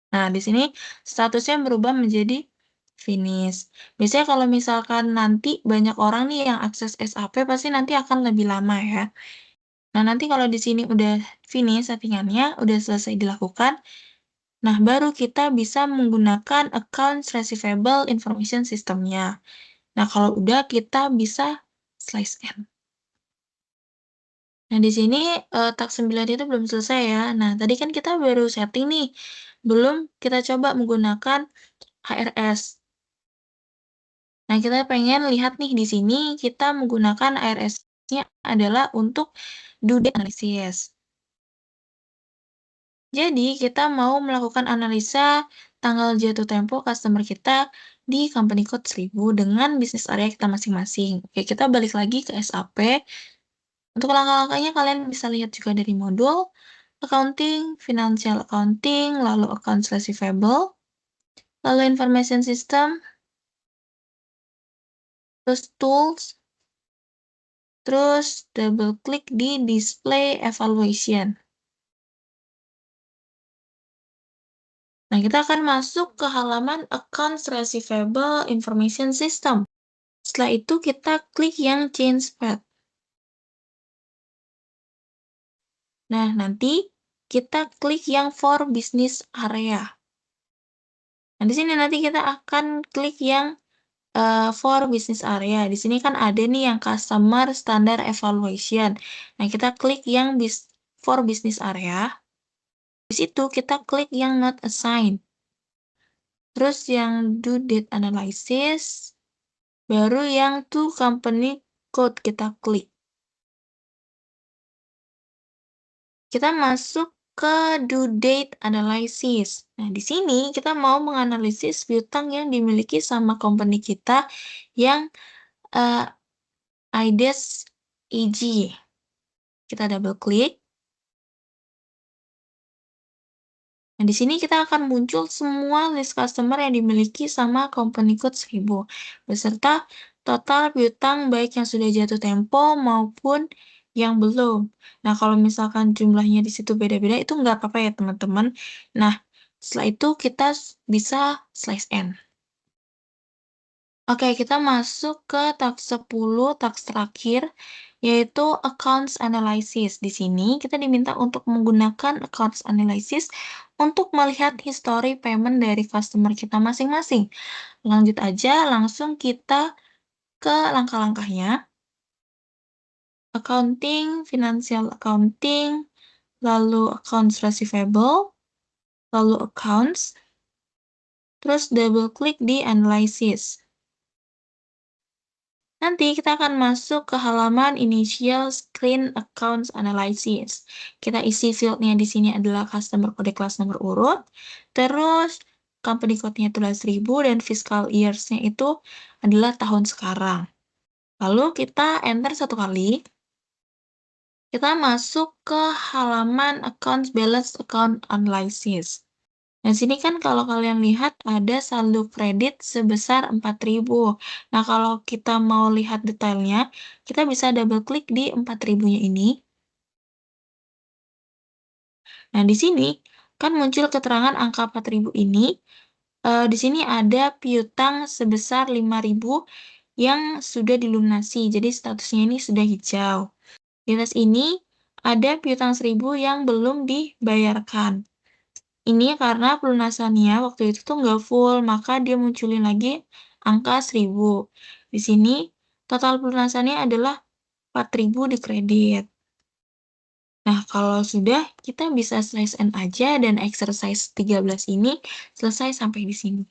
Nah, di sini statusnya berubah menjadi finish. Biasanya kalau misalkan nanti banyak orang nih yang akses SAP, pasti nanti akan lebih lama ya. Nah, nanti kalau di sini udah finish settingannya, udah selesai dilakukan, nah baru kita bisa menggunakan accounts receivable information system-nya. Nah, kalau udah kita bisa slice end. Nah, di sini tab 9 itu belum selesai ya. Nah, tadi kan kita baru setting nih. Belum kita coba menggunakan HRS. Nah, kita pengen lihat nih di sini kita menggunakan HRS-nya adalah untuk due date analysis. Jadi, kita mau melakukan analisa tanggal jatuh tempo customer kita di company code 1000 dengan bisnis area kita masing-masing. Oke, kita balik lagi ke SAP. Untuk langkah-langkahnya kalian bisa lihat juga dari modul accounting, financial accounting, lalu accounts receivable, lalu information system, terus tools, terus double klik di display evaluation. Nah, kita akan masuk ke halaman accounts receivable information system. Setelah itu kita klik yang change path. Nah, nanti kita klik yang for business area. Nah, di sini nanti kita akan klik yang for business area. Di sini kan ada nih yang customer standard evaluation. Nah, kita klik yang for business area. Di situ kita klik yang not assigned. Terus yang due date analysis. Baru yang to company code kita klik. Kita masuk ke due date analysis. Nah, di sini kita mau menganalisis piutang yang dimiliki sama company kita yang IDES EG. Kita double klik. Nah, di sini kita akan muncul semua list customer yang dimiliki sama company code 1000 beserta total piutang baik yang sudah jatuh tempo maupun yang belum. Nah, kalau misalkan jumlahnya di situ beda-beda itu nggak apa-apa ya teman-teman. Nah, setelah itu kita bisa slice end. Oke, kita masuk ke tab 10, tab terakhir, yaitu Accounts Analysis. Di sini kita diminta untuk menggunakan Accounts Analysis untuk melihat history payment dari customer kita masing-masing. Lanjut aja, langsung kita ke langkah-langkahnya. accounting, financial accounting, lalu accounts receivable, lalu accounts, terus double klik di analysis. Nanti kita akan masuk ke halaman Initial Screen Accounts Analysis. Kita isi fieldnya di sini adalah customer kode kelas nomor urut, terus company code-nya itulah 1000 dan fiscal years-nya itu adalah tahun sekarang. Lalu kita enter satu kali. Kita masuk ke halaman Accounts Balance Account Analysis. Nah, sini kan kalau kalian lihat ada saldo kredit sebesar 4.000. Nah, kalau kita mau lihat detailnya, kita bisa double klik di 4.000-nya ini. Nah, di sini kan muncul keterangan angka 4.000 ini. Di sini ada piutang sebesar 5.000 yang sudah dilunasi. Jadi statusnya ini sudah hijau. Di atas ini ada piutang 1.000 yang belum dibayarkan. Ini karena pelunasannya waktu itu tuh nggak full, maka dia munculin lagi angka 1.000. Di sini total pelunasannya adalah 4.000 di kredit. Nah, kalau sudah, kita bisa slice and aja dan exercise 13 ini selesai sampai di sini.